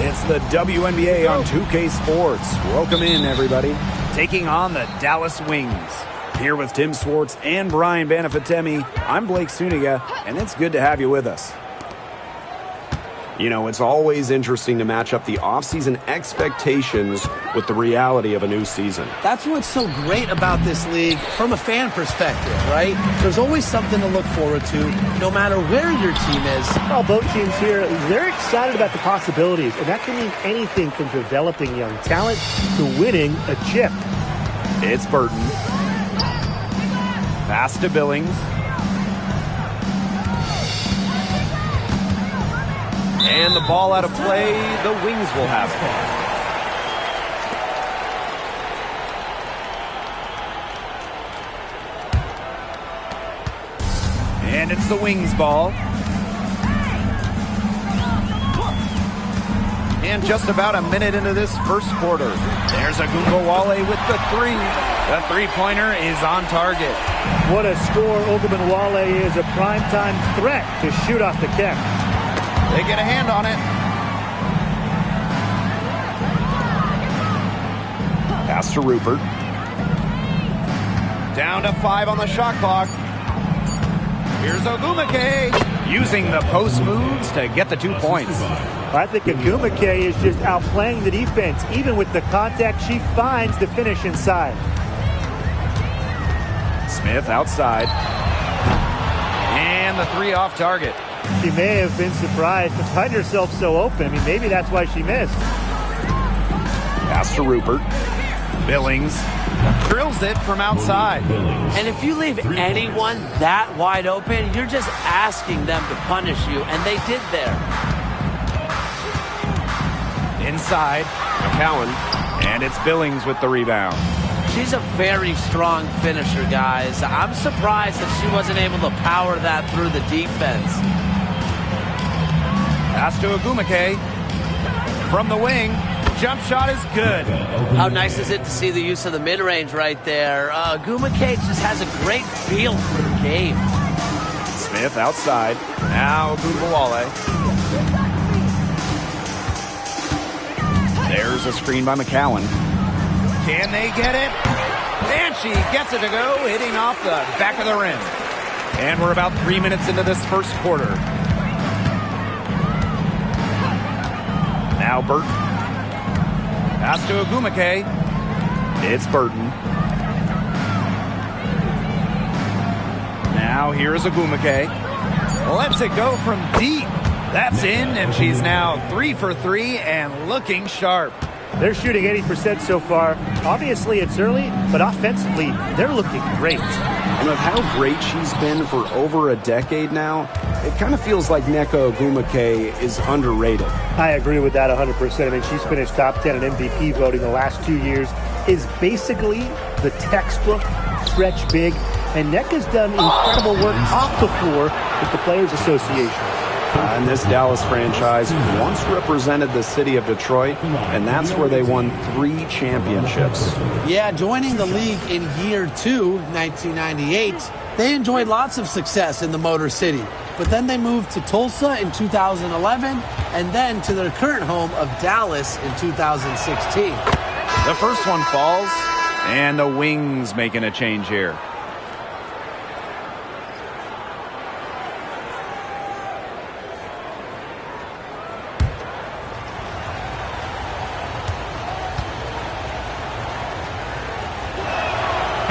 It's the WNBA on 2K Sports. Welcome in, everybody. Taking on the Dallas Wings. Here with Tim Swartz and Brian Banafitemi, I'm Blake Suniga, and it's good to have you with us. You know, it's always interesting to match up the offseason expectations with the reality of a new season. That's what's so great about this league from a fan perspective, right? There's always something to look forward to, no matter where your team is. Well, both teams here, they're excited about the possibilities, and that can mean anything from developing young talent to winning a chip. It's Burton. Pass to Billings. And the ball out of play, the Wings will have it. And it's the Wings ball. And just about a minute into this first quarter. There's Ogunbowale with the three. The three-pointer is on target. What a score. Ogunbowale is a primetime threat to shoot off the kick. They get a hand on it. Pass to Rupert. Down to 5 on the shot clock. Here's Ogumake using the post moves to get the 2 points. I think Ogumake is just outplaying the defense. Even with the contact, she finds the finish inside. Smith outside. And the three off target. She may have been surprised to find herself so open. I mean, maybe that's why she missed. Pass to Rupert. Billings drills it from outside. And if you leave anyone that wide open, you're just asking them to punish you, and they did there. Inside, McCowan, and it's Billings with the rebound. She's a very strong finisher, guys. I'm surprised that she wasn't able to power that through the defense. Pass to Ogumake. From the wing. Jump shot is good. How nice is it to see the use of the mid-range right there? Ogumake just has a great feel for the game. Smith outside. Now Ogunbowale. There's a screen by McCowan. Can they get it? And she gets it to go, hitting off the back of the rim. And we're about 3 minutes into this first quarter. Now Burton. Pass to Ogumake. It's Burton. Now here's Ogumake. Lets it go from deep. That's in, and she's now 3 for 3 and looking sharp. They're shooting 80% so far. Obviously, it's early, but offensively, they're looking great. And with how great she's been for over a decade now, it kind of feels like Nneka Ogumake is underrated. I agree with that 100%. I mean, she's finished top 10 in MVP voting the last 2 years, is basically the textbook stretch big, and Nneka's done incredible work off the floor with the Players Association. And this Dallas franchise once represented the city of Detroit, and that's where they won 3 championships. Yeah, joining the league in year 2, 1998, they enjoyed lots of success in the Motor City. But then they moved to Tulsa in 2011, and then to their current home of Dallas in 2016. The first one falls, and the Wings making a change here.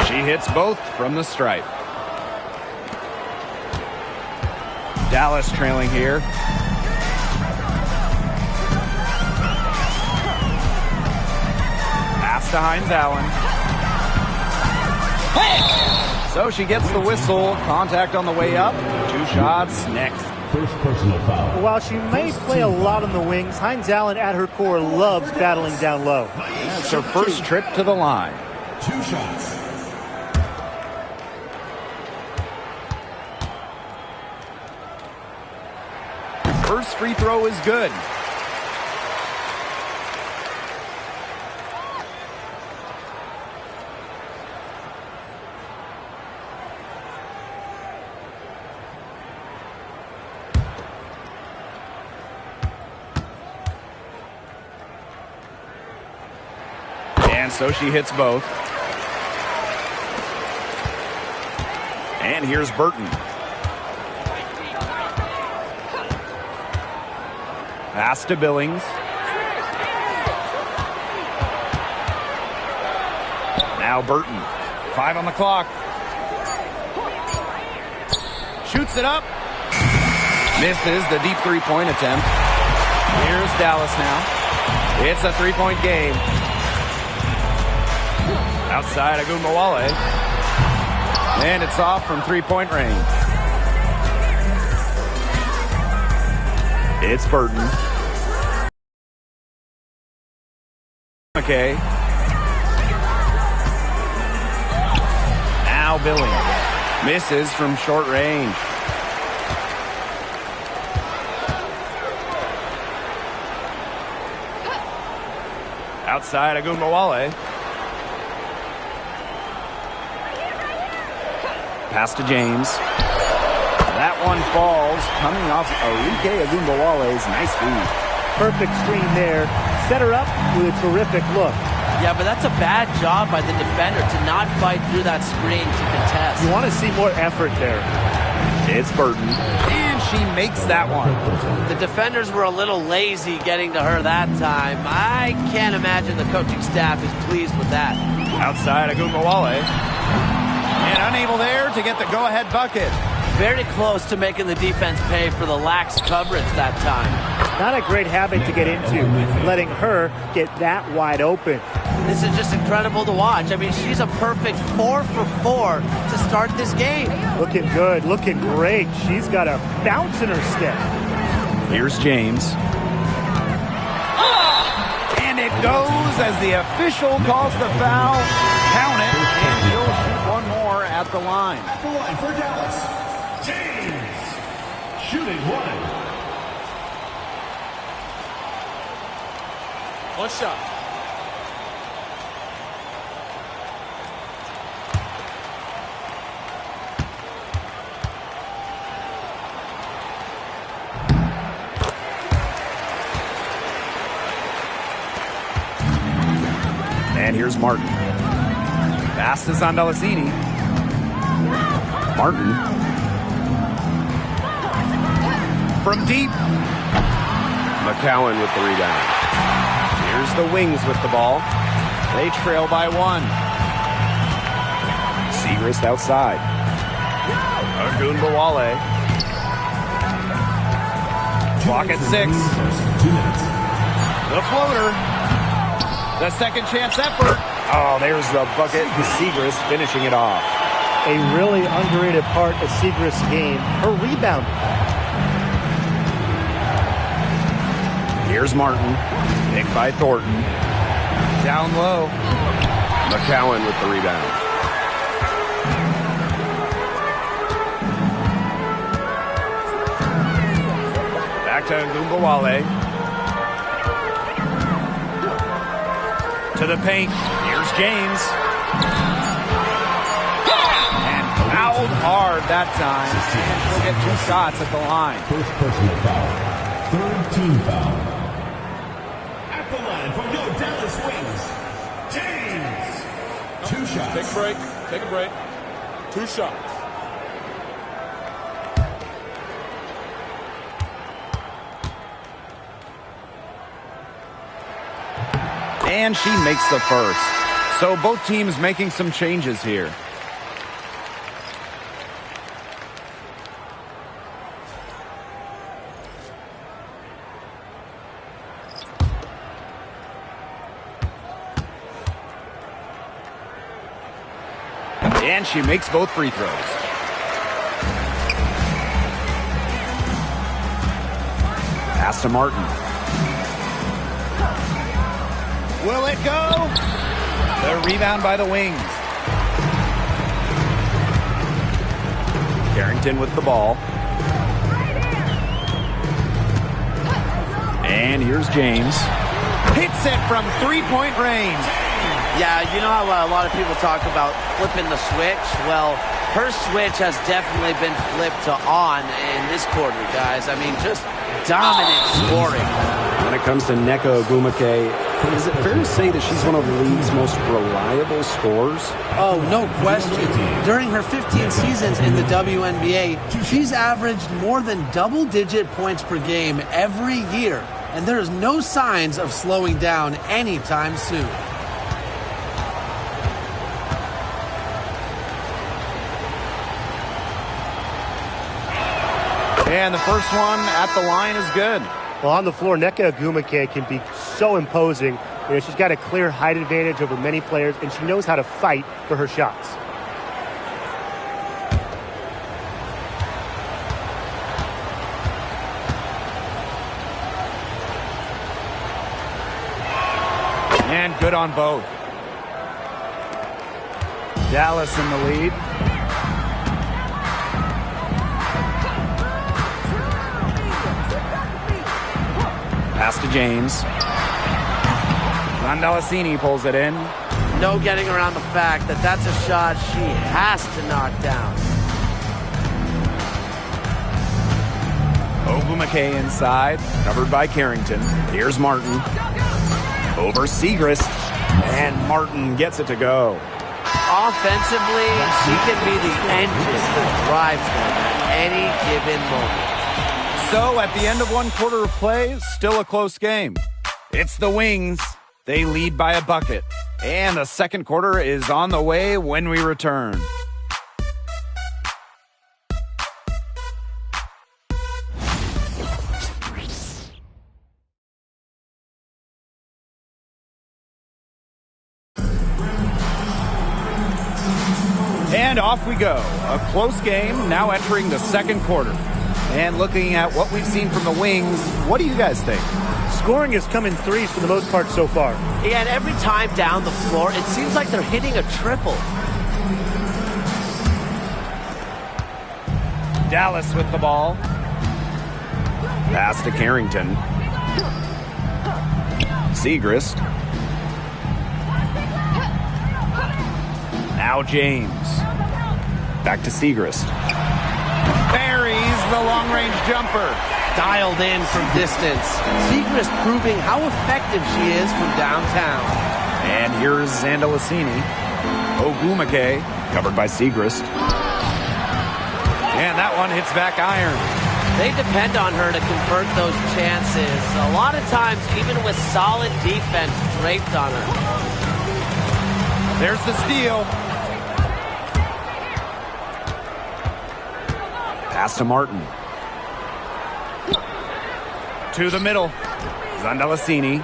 She hits both from the stripe. Dallas trailing here. Pass to Hines Allen. So she gets the whistle. Contact on the way up. 2 shots next. First personal foul. While she may play a lot on the wings, Hines Allen at her core loves battling down low. That's her first trip to the line. 2 shots. First free throw is good. And so she hits both. And here's Burton. Pass to Billings. Now Burton. 5 on the clock. Shoots it up. Misses the deep three-point attempt. Here's Dallas now. It's a three-point game. Outside Agumbawale. And it's off from three-point range. It's Burton. Okay. Now Billings. Misses from short range. Outside Agumbawale. Pass to James. That one falls, coming off Arike Agumbawale's nice feed. Perfect screen there. Set her up with a terrific look. Yeah, but that's a bad job by the defender to not fight through that screen to contest. You want to see more effort there. It's Burton. And she makes that one. The defenders were a little lazy getting to her that time. I can't imagine the coaching staff is pleased with that. Outside Agumbawale. And unable there to get the go-ahead bucket. Very close to making the defense pay for the lax coverage that time. Not a great habit to get into, letting her get that wide open. This is just incredible to watch. I mean, she's a perfect 4 for 4 to start this game. Looking good, looking great. She's got a bounce in her step. Here's James. And it goes as the official calls the foul. Count it, and she'll shoot one more at the line. At the line for Dallas, James. Shooting one. One shot. And here's Martin. Pass is on Dallasini. Martin. From deep. McCowan with the rebound. Here's the Wings with the ball. They trail by 1. Segrist outside. Agumbawale. Clock at 6. 2 minutes. The floater. The second chance effort. Oh, there's the bucket. Segrist finishing it off. A really underrated part of Segrist's game, her rebounding. Here's Martin. Picked by Thornton. Down low. McCowan with the rebound. Back to Agumbawale. To the paint. Here's James. And fouled hard that time. And she'll get 2 shots at the line. First personal foul. Third team foul. At the line for your Dallas Wings, James. 2 shots. Take a break. Take a break. 2 shots. And she makes the first. So both teams making some changes here. And she makes both free throws. Pass to Martin. Will it go? The rebound by the Wings. Carrington with the ball. And here's James. Hits it from three-point range. Yeah, you know how a lot of people talk about flipping the switch? Well, her switch has definitely been flipped to on in this quarter, guys. I mean, just dominant scoring. When it comes to Nneka Ogwumike, Is it fair to say that she's one of the league's most reliable scorers? Oh, no question. During her 15 seasons in the WNBA, she's averaged more than double-digit points per game every year, and there is no signs of slowing down anytime soon. And the first one at the line is good. Well, on the floor, Nneka Ogwumike can be so imposing. You know, she's got a clear height advantage over many players, and she knows how to fight for her shots. And good on both. Dallas in the lead. Pass to James. Zandalasini pulls it in. No getting around the fact that that's a shot she has to knock down. Ogwumike inside, covered by Carrington. Here's Martin. Over Segrist. And Martin gets it to go. Offensively, she can be the engine that drives them at any given moment. So, at the end of one quarter of play, still a close game. It's the Wings. They lead by a bucket. And the second quarter is on the way when we return. And off we go. A close game, now entering the second quarter. And looking at what we've seen from the Wings, what do you guys think? Scoring has come in threes for the most part so far. Yeah, and every time down the floor, it seems like they're hitting a triple. Dallas with the ball. Pass to Carrington. Segrist. Now James. Back to Segrist. Buries the long-range jumper. Dialed in from distance. Segrist proving how effective she is from downtown. And here's Zandalasini. Ogwumike, covered by Segrist. And that one hits back iron. They depend on her to convert those chances. A lot of times, even with solid defense draped on her. There's the steal. Pass to Martin. To the middle. Zandalasini.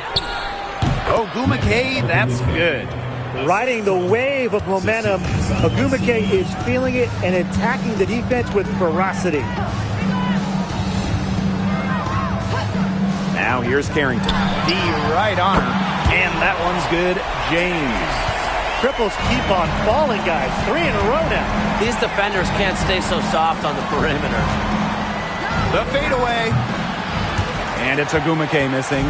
Ogwumike, that's good. Riding the wave of momentum, Ogwumike is feeling it and attacking the defense with ferocity. Now here's Carrington. D right on her. And that one's good. James. Triples keep on falling, guys. 3 in a row now. These defenders can't stay so soft on the perimeter. The fadeaway. And it's Ogwumike missing.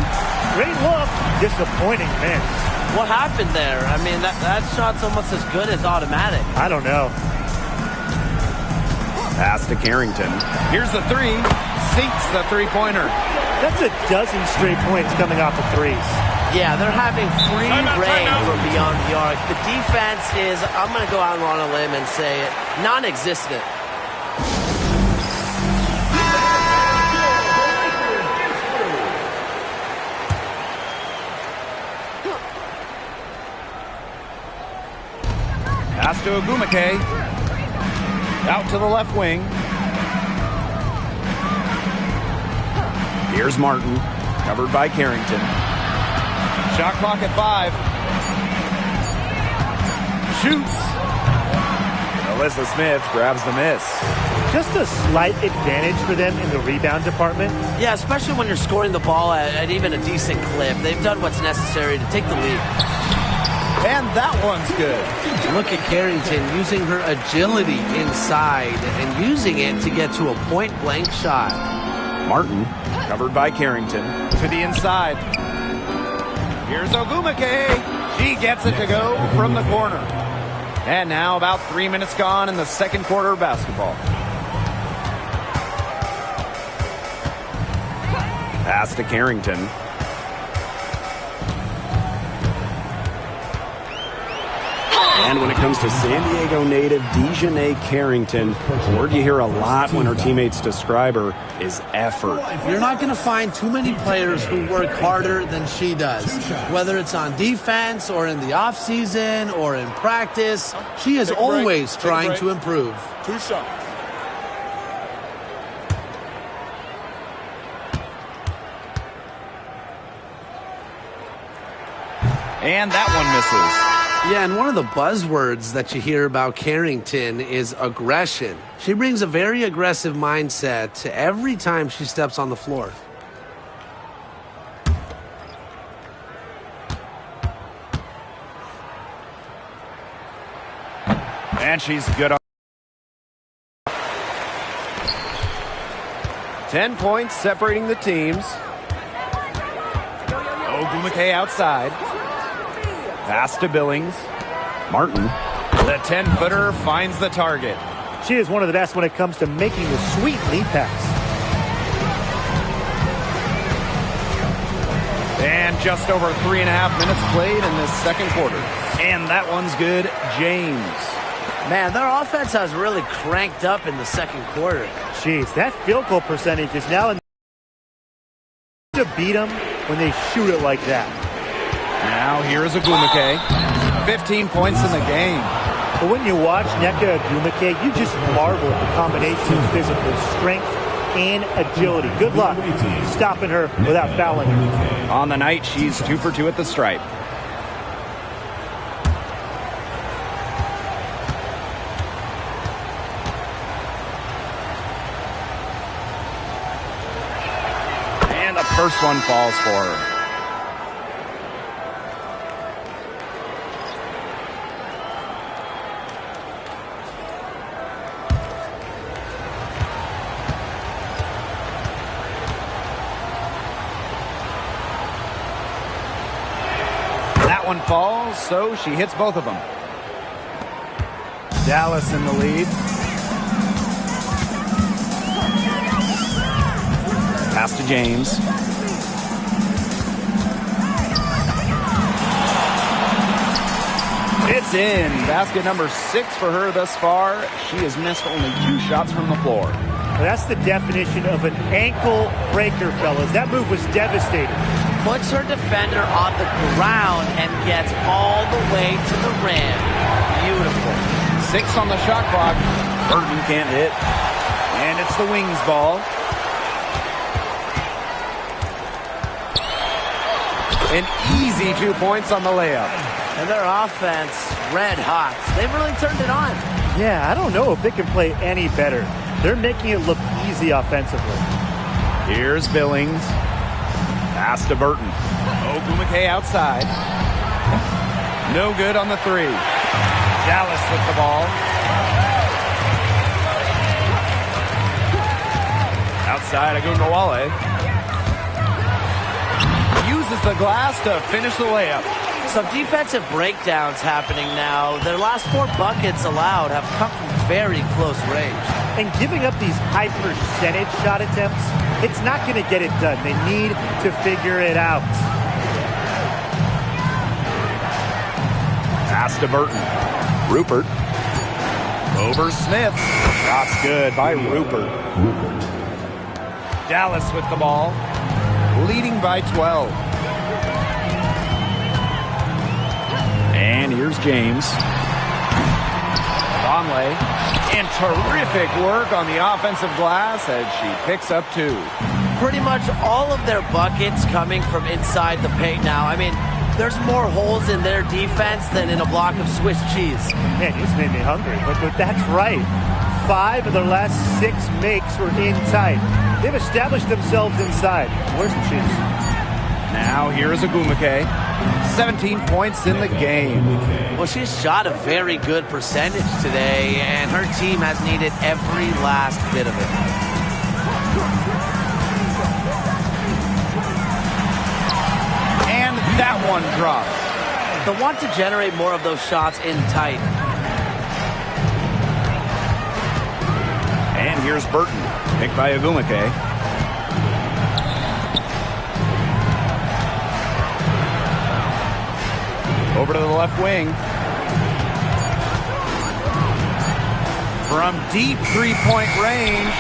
Great look. Disappointing miss. What happened there? I mean, that shot's almost as good as automatic. I don't know. Pass to Carrington. Here's the three. Sinks the three-pointer. That's a dozen straight points coming off of threes. Yeah, they're having free reign from beyond the arc. The defense is, I'm going to go out on a limb and say it, non-existent. Pass to Ogwumike. Out to the left wing. Here's Martin, covered by Carrington. Shot clock at 5. Shoots. Alyssa Smith grabs the miss. Just a slight advantage for them in the rebound department. Yeah, especially when you're scoring the ball at even a decent clip. They've done what's necessary to take the lead. And that one's good. Look at Carrington using her agility inside and using it to get to a point-blank shot. Martin, covered by Carrington, to the inside. Here's Ogwumike. She gets it to go from the corner. And now about 3 minutes gone in the second quarter of basketball. Pass to Carrington. And when it comes to San Diego native Dejanay Carrington, a word you hear a lot when her teammates describe her is effort. You're not going to find too many players who work harder than she does. Whether it's on defense or in the offseason or in practice, she is always trying to improve. 2 shots. And that one misses. Yeah, and one of the buzzwords that you hear about Carrington is aggression. She brings a very aggressive mindset to every time she steps on the floor. And she's good on. 10 points separating the teams. Ogumake outside. Pass to Billings. Martin. The 10-footer finds the target. She is one of the best when it comes to making the sweet lead pass. And just over 3.5 minutes played in this second quarter. And that one's good. James. Man, their offense has really cranked up in the second quarter. Jeez, that field goal percentage is now in to beat them when they shoot it like that. Now here's Ogumake. 15 points in the game. But when you watch Nneka Ogumake, you just marvel at the combination of physical strength and agility. Good luck stopping her without fouling her. On the night, she's 2 for 2 at the stripe. And the first one falls for her. One falls, so she hits both of them. Dallas in the lead. Pass to James. It's in. Basket number 6 for her thus far. She has missed only 2 shots from the floor. Well, that's the definition of an ankle breaker, fellas. That move was devastating. Puts her defender on the ground and gets all the way to the rim. Beautiful. 6 on the shot clock. Burton can't hit. And it's the Wings ball. An easy 2 points on the layup. And their offense, red hot. They've really turned it on. Yeah, I don't know if they can play any better. They're making it look easy offensively. Here's Billings. Pass to Burton. Ogumake outside. No good on the 3. Dallas with the ball. Outside, Agundawale. Uses the glass to finish the layup. Some defensive breakdowns happening now. Their last 4 buckets allowed have come from very close range. And giving up these high percentage shot attempts, it's not going to get it done. They need to figure it out. Pass to Burton. Rupert. Over Smith. Shot's good by Rupert. Dallas with the ball. Leading by 12. And here's James. Conley. And terrific work on the offensive glass as she picks up 2. Pretty much all of their buckets coming from inside the paint now. I mean, there's more holes in their defense than in a block of Swiss cheese. Man, you just made me hungry. But that's right. 5 of their last 6 makes were in tight. They've established themselves inside. Where's the cheese? Now here's Ogumake. 17 points in the game. Well, she's shot a very good percentage today, and her team has needed every last bit of it. And that one drops. They'll want to generate more of those shots in tight. And here's Burton, picked by Ogumake. Over to the left wing. from deep three-point range.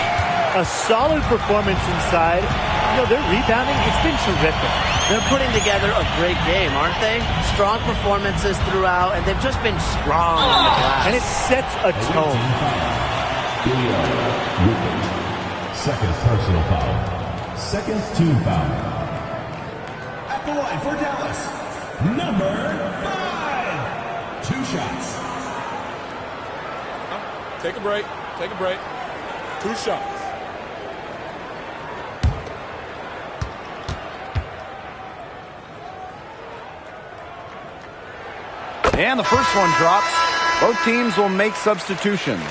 A solid performance inside. You know, their rebounding, it's been terrific. They're putting together a great game, aren't they? Strong performances throughout, and they've just been strong on the glass. And it sets a tone. Second personal foul. Second team foul. At the line for Dallas, number 5. 2 shots. Take a break. Take a break. 2 shots. And the first one drops. Both teams will make substitutions.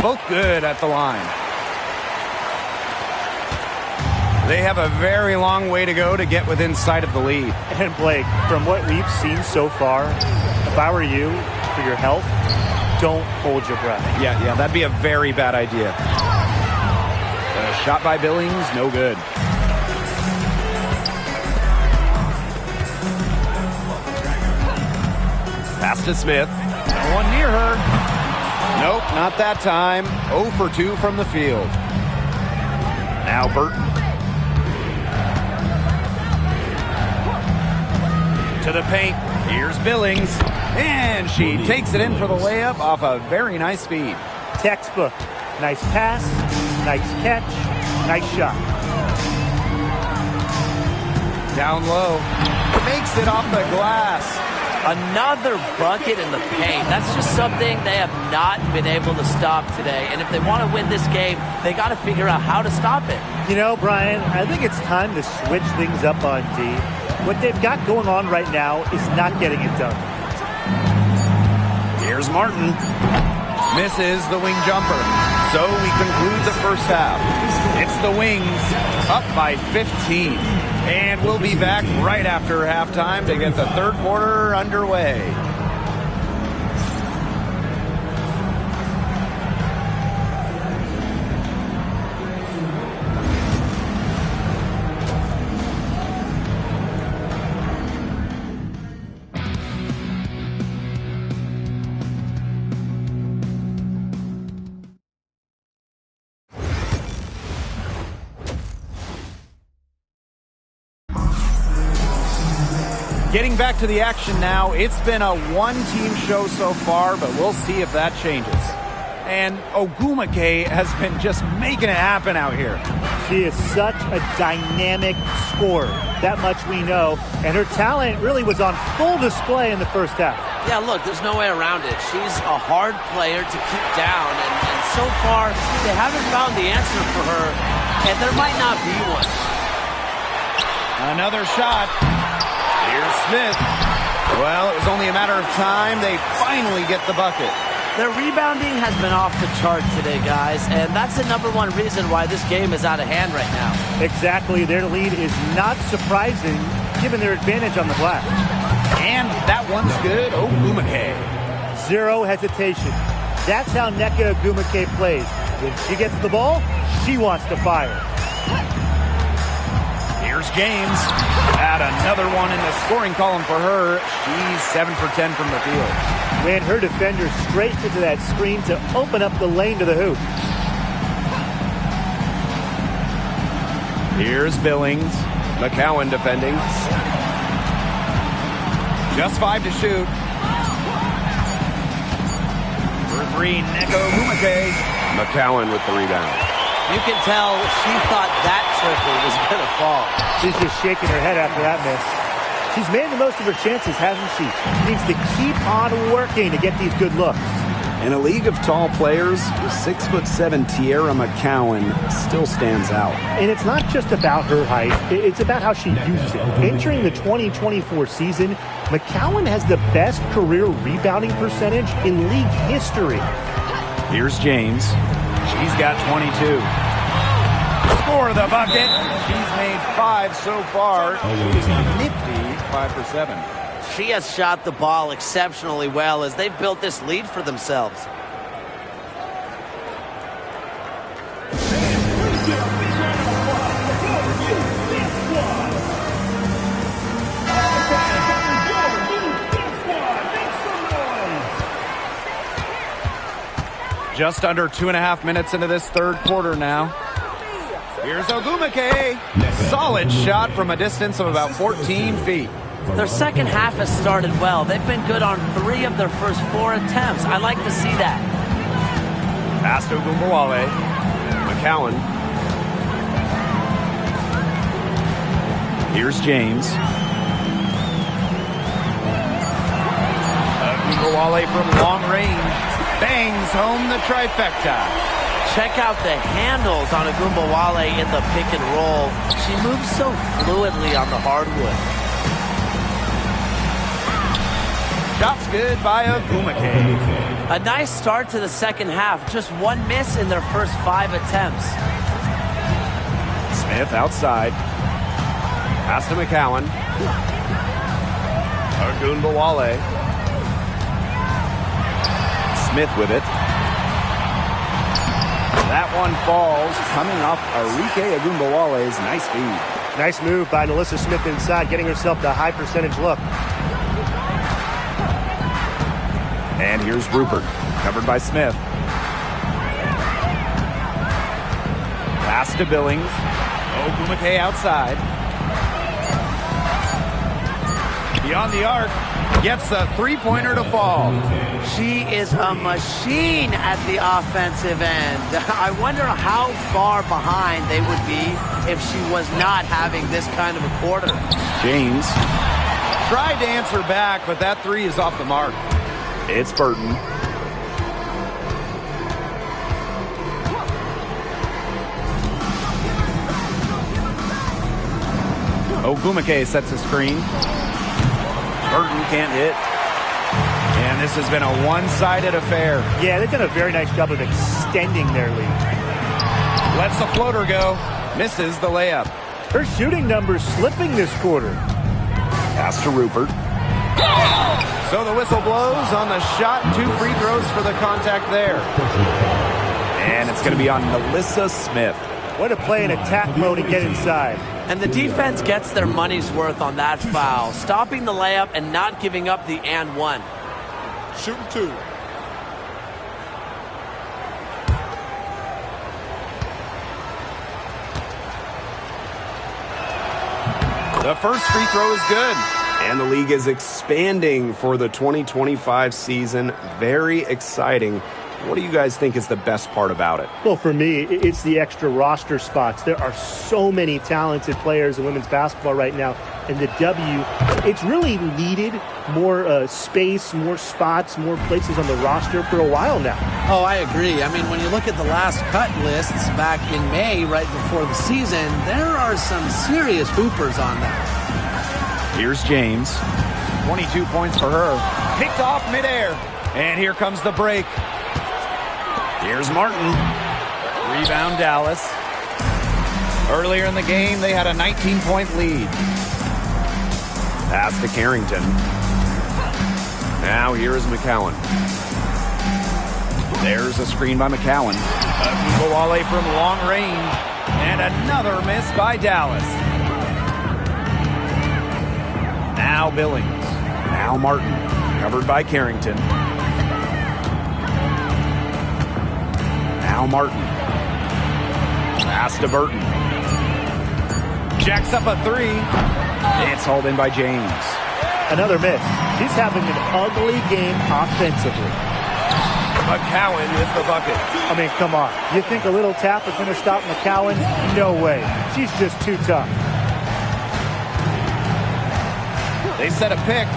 Both good at the line. They have a very long way to go to get within sight of the lead. And Blake, from what we've seen so far, if I were you, for your health, don't hold your breath. Yeah, that'd be a very bad idea. Shot by Billings, no good. Pass to Smith. No one near her. Nope, not that time. 0 for 2 from the field. Now Burton. To the paint. Here's Billings. And she takes it in for the layup off a very nice feed. Textbook. Nice pass, nice catch, nice shot. Down low. Makes it off the glass. Another bucket in the paint. That's just something they have not been able to stop today. And if they want to win this game, they got to figure out how to stop it. You know, Brian, I think it's time to switch things up on D. What they've got going on right now is not getting it done. Here's Martin. Misses the wing jumper. So we conclude the first half. It's the Wings up by 15. And we'll be back right after halftime to get the third quarter underway. Getting back to the action now. It's been a one-team show so far, but we'll see if that changes. And Ogumake has been just making it happen out here. She is such a dynamic scorer. That much we know. And her talent really was on full display in the first half. Yeah, look, there's no way around it. She's a hard player to keep down. And so far, they haven't found the answer for her. And there might not be one. Another shot. Here's Smith. Well, it was only a matter of time. They finally get the bucket. Their rebounding has been off the chart today, guys, and that's the number one reason why this game is out of hand right now. Exactly. Their lead is not surprising, given their advantage on the glass. And that one's good. Ogumake. Zero hesitation. That's how Nneka Ogumake plays. When she gets the ball, she wants to fire. Here's James. Add another one in the scoring column for her. She's 7 for 10 from the field. Ran her defender straight into that screen to open up the lane to the hoop. Here's Billings. McCowan defending. Just 5 to shoot. For 3, Nneka Ogumake. McCowan with the rebound. You can tell she thought that triple was going to fall. She's just shaking her head after that miss. She's made the most of her chances, hasn't she? She needs to keep on working to get these good looks. In a league of tall players, the 6'7" Tierra McCowan still stands out. And it's not just about her height, it's about how she uses it. Entering the 2024 season, McCowan has the best career rebounding percentage in league history. Here's James. She's got 22. For the bucket. She's made 5 so far. She's nifty 5 for 7. She has shot the ball exceptionally well as they've built this lead for themselves. Just under 2.5 minutes into this third quarter now. Here's Ogumake. Solid shot from a distance of about 14 feet. Their second half has started well. They've been good on 3 of their first 4 attempts. I like to see that. Pass to Ogunbowale. McCowan. Here's James. Ogunbowale from long range. Bangs home the trifecta. Check out the handles on Ogunbowale in the pick and roll. She moves so fluidly on the hardwood. Shot's good by Ogumake. A nice start to the second half. Just 1 miss in their first 5 attempts. Smith outside. Pass to McCowan. Ogunbowale. Smith with it. That one falls, coming off Arike Ogunbowale's nice feed. Nice move by Nalissa Smith inside, getting herself the high percentage look. And here's Rupert, covered by Smith. Pass to Billings. Ogumake outside. Beyond the arc, gets the three-pointer to fall. She is a machine at the offensive end. I wonder how far behind they would be if she was not having this kind of a quarter. James tried to answer back, but that 3 is off the mark. It's Burton. Ogumake sets a screen. Burton can't hit. And this has been a one-sided affair. Yeah, they've done a very nice job of extending their lead. Lets the floater go. Misses the layup. Her shooting numbers slipping this quarter. Pass to Rupert. So the whistle blows on the shot. 2 free throws for the contact there. And it's going to be on Nalissa Smith. Way to play in attack mode and get inside. And the defense gets their money's worth on that foul, stopping the layup and not giving up the and one. Shooting 2. The first free throw is good. And the league is expanding for the 2025 season. Very exciting. What do you guys think is the best part about it? Well, for me, it's the extra roster spots. There are so many talented players in women's basketball right now. And the W, it's really needed more space, more spots, more places on the roster for a while now. Oh, I agree. I mean, when you look at the last cut lists back in May, right before the season, there are some serious hoopers on that. Here's James. 22 points for her. Picked off midair. And here comes the break. Here's Martin. Rebound Dallas. Earlier in the game, they had a 19-point lead. Pass to Carrington. Now here is McCowan. There's a screen by McCowan. Ogunbowale from long range. And another miss by Dallas. Now Billings. Now Martin. Covered by Carrington. Now Martin. Pass to Burton. Jacks up a 3. It's hauled in by James. Another miss. She's having an ugly game offensively. McCowan with the bucket. I mean, come on. You think a little tap is going to stop McCowan? No way. She's just too tough. They set a pick.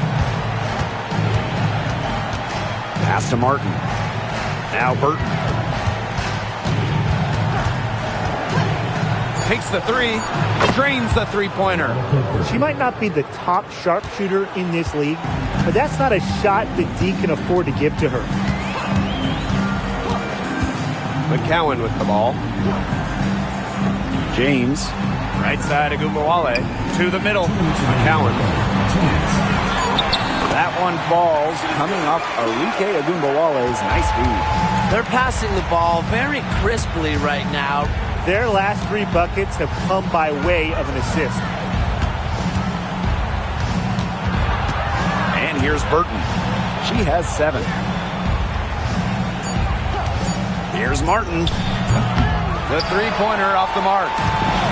Pass to Martin. Now Burton. Takes the 3. Drains the three-pointer. She might not be the top sharpshooter in this league, but that's not a shot that D can afford to give to her. McCowan with the ball. James. Right side of Ogunbowale. To the middle. McCowan. That one falls, coming off Arike Ogunbowale's nice feed. They're passing the ball very crisply right now. Their last 3 buckets have come by way of an assist. And here's Burton. She has 7. Here's Martin. The three-pointer off the mark.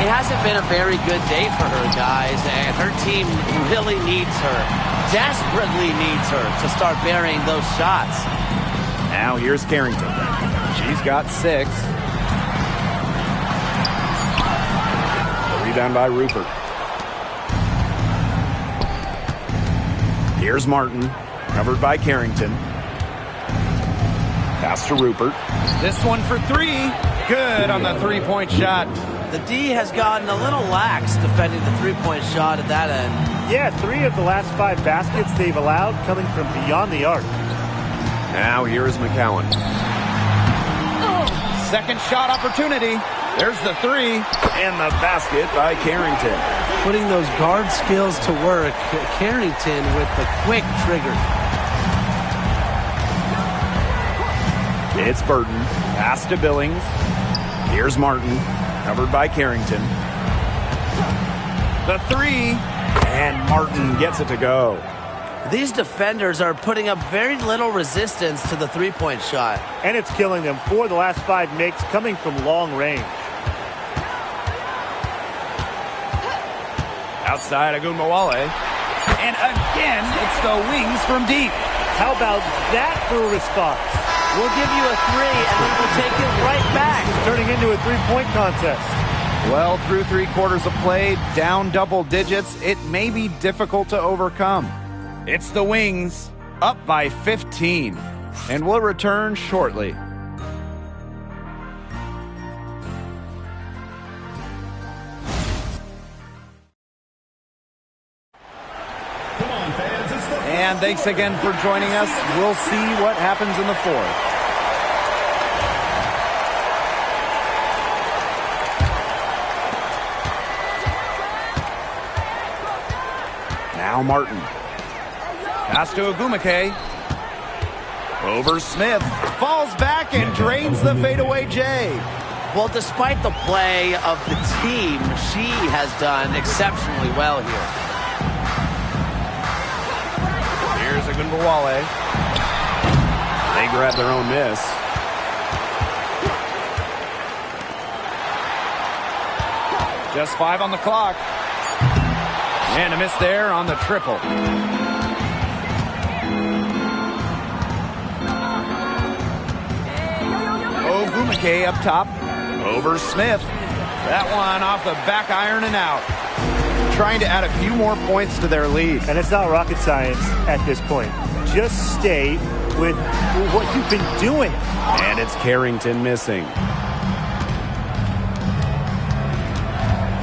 It hasn't been a very good day for her, guys, and her team really needs her, desperately needs her to start burying those shots. Now here's Carrington. She's got 6. The rebound by Rupert. Here's Martin, covered by Carrington. Pass to Rupert. This one for 3. Good on the three-point shot. The D has gotten a little lax defending the three-point shot at that end. Yeah, 3 of the last 5 baskets they've allowed coming from beyond the arc. Now here is McCowan. Second shot opportunity. There's the 3. And the basket by Carrington. Putting those guard skills to work. Carrington with the quick trigger. It's Burton. Pass to Billings. Here's Martin. Covered by Carrington. The 3. And Martin gets it to go. These defenders are putting up very little resistance to the three-point shot. And it's killing them. 4 of the last 5 makes coming from long range. Outside Agunmawale. And again, it's the wings from deep. How about that for a response? We'll give you a 3, and then we'll take it right back. It's turning into a 3-point contest. Well, through 3 quarters of play, down double digits, it may be difficult to overcome. It's the Wings, up by 15, and we'll return shortly. And thanks again for joining us. We'll see what happens in the 4th. Now Martin. Pass to Ogumake. Over Smith. Falls back and drains the fadeaway J. Well, despite the play of the team, she has done exceptionally well here. Here's Agunbawale. They grab their own miss. Just 5 on the clock. And a miss there on the triple. Ogumake up top. Over Smith. That one off the back iron and out. Trying to add a few more points to their lead. And it's not rocket science at this point. Just stay with what you've been doing. And it's Carrington missing.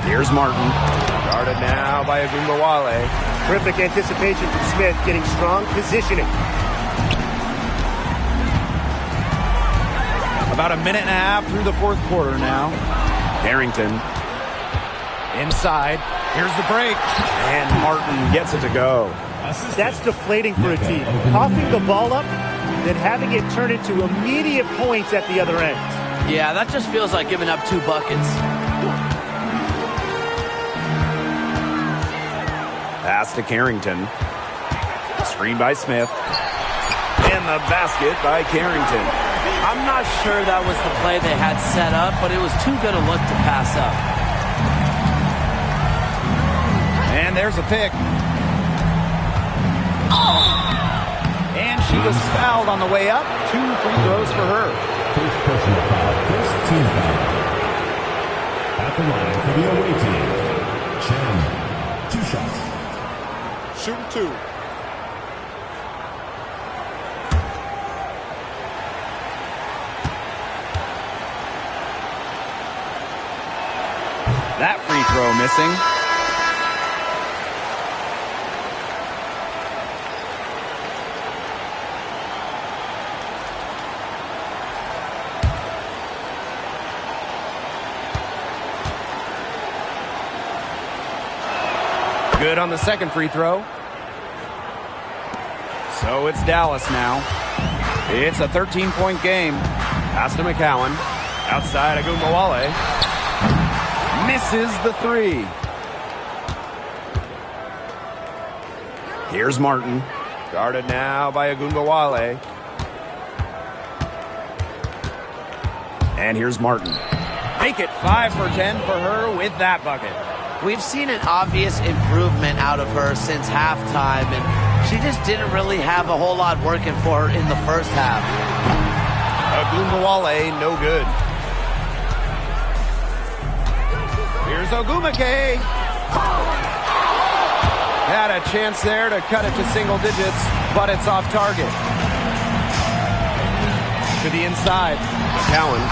Here's Martin. Guarded now by Agunbawale. Terrific anticipation from Smith, getting strong positioning. About a minute and a half through the 4th quarter now. Carrington. Inside. Here's the break. And Martin gets it to go. That's deflating for a team. Coughing the ball up, then having it turn into immediate points at the other end. Yeah, that just feels like giving up 2 buckets. Pass to Carrington. Screen by Smith. And the basket by Carrington. I'm not sure that was the play they had set up, but it was too good a look to pass up. And there's a pick. And she was fouled on the way up. 2 free throws for her. First personal foul, first team foul. At the line for the away team, Chen. 2 shots. Shooting 2. That free throw missing. Good on the second free throw. So it's Dallas now. It's a 13-point game. Pass to McCowan. Outside Agunbawale. Misses the 3. Here's Martin. Guarded now by Agunbawale. And here's Martin. Make it 5 for 10 for her with that bucket. We've seen an obvious improvement out of her since halftime, and she just didn't really have a whole lot working for her in the first half. Ogunbowale, no good. Here's Ogumake. Had a chance there to cut it to single digits, but it's off target. To the inside. McCowan.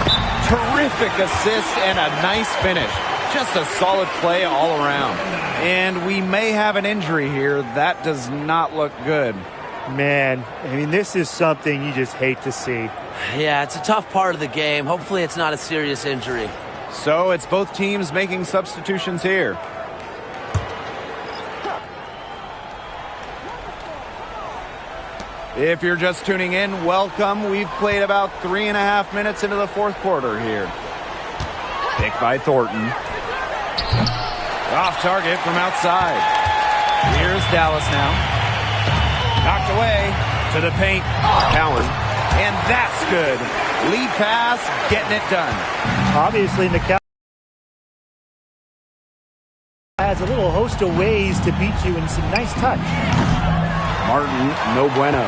Terrific assist and a nice finish. Just a solid play all around. And we may have an injury here. That does not look good. Man, I mean, this is something you just hate to see. Yeah, it's a tough part of the game. Hopefully it's not a serious injury. So it's both teams making substitutions here. If you're just tuning in, welcome. We've played about 3.5 minutes into the fourth quarter here. Picked by Thornton. Off target from outside. Here's Dallas now. Knocked away to the paint. McCowan. And that's good. Lead pass, getting it done. Obviously, McCowan has a little host of ways to beat you in some nice touch. Martin, no bueno.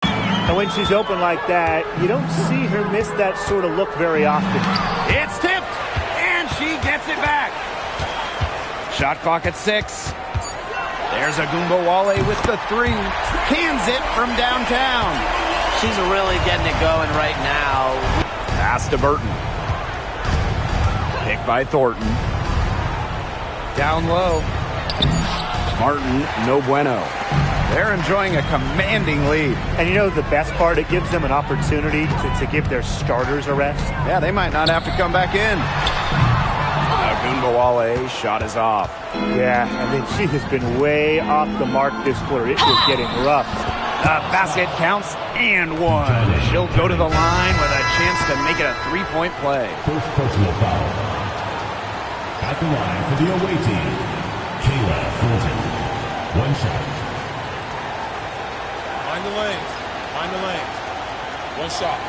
And when she's open like that, you don't see her miss that sort of look very often. It's tipped, and she gets it back. Shot clock at 6. There's Ogunbowale with the 3. Cans it from downtown. She's really getting it going right now. Pass to Burton. Picked by Thornton. Down low. Martin, no bueno. They're enjoying a commanding lead. And you know the best part? It gives them an opportunity to give their starters a rest. Yeah, they might not have to come back in. Ogunbowale shot is off. Yeah, I mean, she has been way off the mark this quarter. It is getting rough. The basket counts and 1. She'll go to the line with a chance to make it a 3-point play. First personal foul. At the line for the away team, Kayla Fulton. One shot. Find the lanes. Find the lanes. One shot.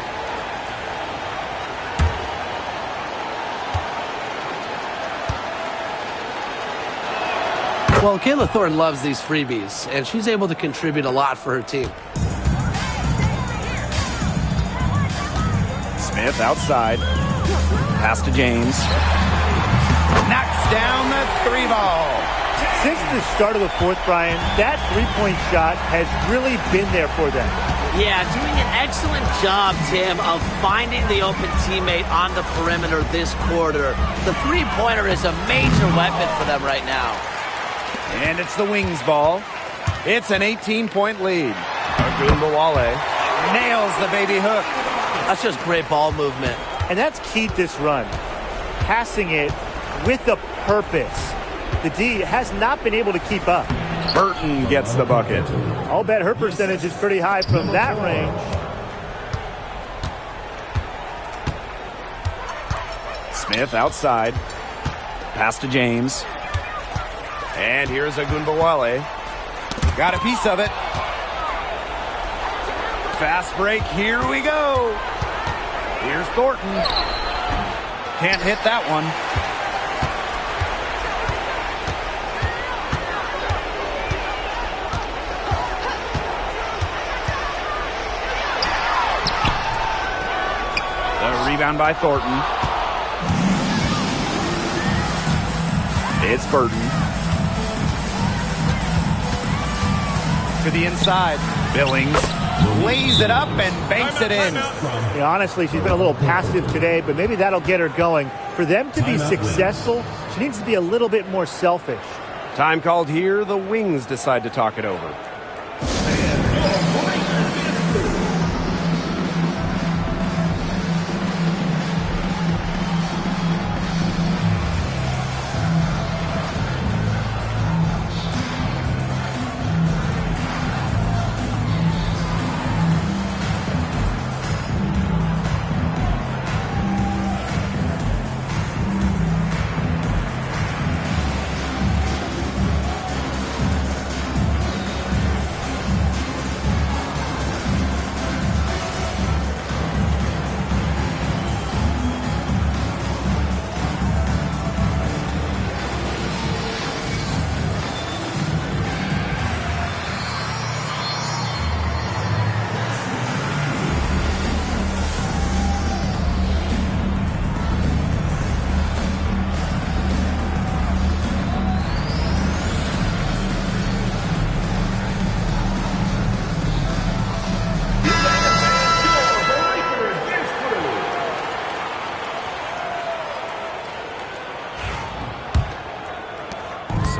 Well, Kayla Thornton loves these freebies, and she's able to contribute a lot for her team. Smith outside. Pass to James. Knocks down the 3 ball. Since the start of the fourth, Brian, that three-point shot has really been there for them. Yeah, doing an excellent job, Tim, of finding the open teammate on the perimeter this quarter. The three-pointer is a major weapon for them right now. And it's the Wings ball. It's an 18-point lead. Ogunbowale nails the baby hook. That's just great ball movement. And that's keyed this run. Passing it with a purpose. The D has not been able to keep up. Burton gets the bucket. I'll bet her percentage is pretty high from that range. Smith outside. Pass to James. And here's Ogunbowale. Got a piece of it. Fast break. Here we go. Here's Thornton. Can't hit that one. The rebound by Thornton. It's Burton. To the inside. Billings lays it up and banks it in. Yeah, honestly, she's been a little passive today, but maybe that'll get her going. For them to be successful, she needs to be a little bit more selfish. Time called here. The Wings decide to talk it over.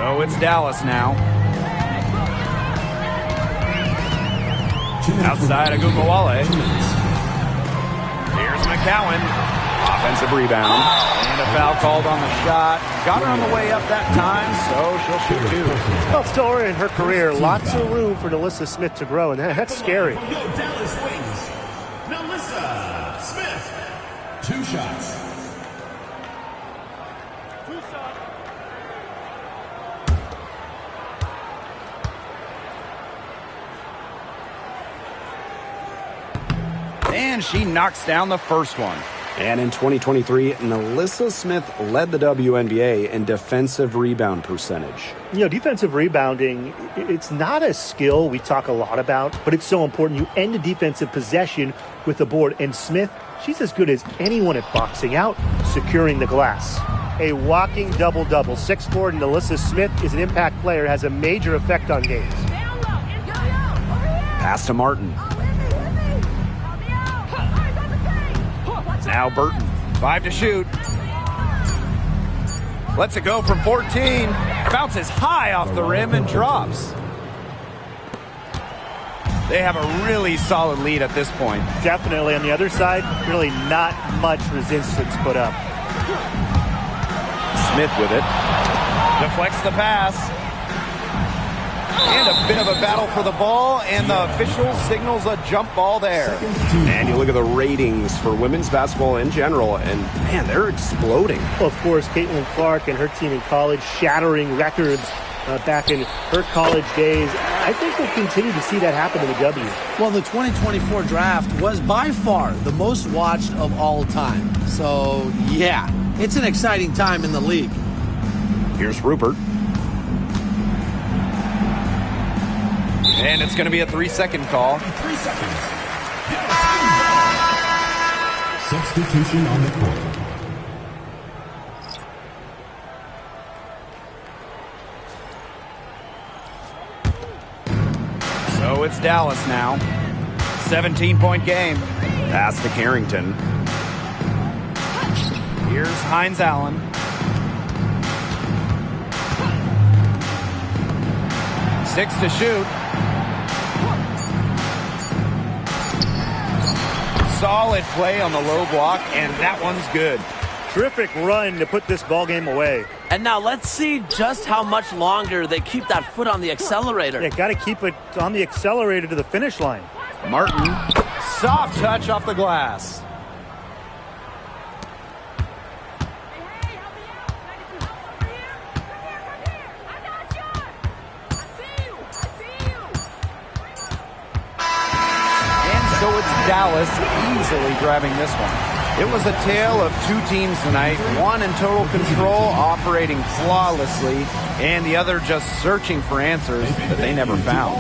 So it's Dallas now. Outside of Gugawale. Here's McCowan. Offensive rebound. And a foul called on the shot. Got her on the way up that time, so she'll shoot two. Well, still early in her career, lots of room for NaLyssa Smith to grow, and that's scary. Dallas Wings. NaLyssa Smith. 2 shots. And she knocks down the first one. And in 2023, NaLyssa Smith led the WNBA in defensive rebound percentage. You know, defensive rebounding, it's not a skill we talk a lot about, but it's so important. You end a defensive possession with a board. And Smith, she's as good as anyone at boxing out, securing the glass. A walking double-double. 6'4" NaLyssa Smith is an impact player, has a major effect on games. Pass to Martin. Now Burton, 5 to shoot. Lets it go from 14. Bounces high off the rim and drops. They have a really solid lead at this point. Definitely. On the other side, really not much resistance put up. Smith with it. Deflects the pass. And a bit of a battle for the ball, and the official signals a jump ball there. And you look at the ratings for women's basketball in general, and man, they're exploding. Well, of course, Caitlin Clark and her team in college shattering records back in her college days. I think we'll continue to see that happen in the W. Well, the 2024 draft was by far the most watched of all time. So, yeah, it's an exciting time in the league. Here's Rupert. And it's going to be a 3-second call. 3 seconds. Substitution on the court. So it's Dallas now. 17-point game. Pass to Carrington. Here's Hines Allen. 6 to shoot. Solid play on the low block, and that one's good. Terrific run to put this ball game away. And now let's see just how much longer they keep that foot on the accelerator. Yeah, got to keep it on the accelerator to the finish line. Martin, soft touch off the glass. So it's Dallas easily grabbing this one. It was a tale of 2 teams tonight, one in total control, operating flawlessly, and the other just searching for answers that they never found.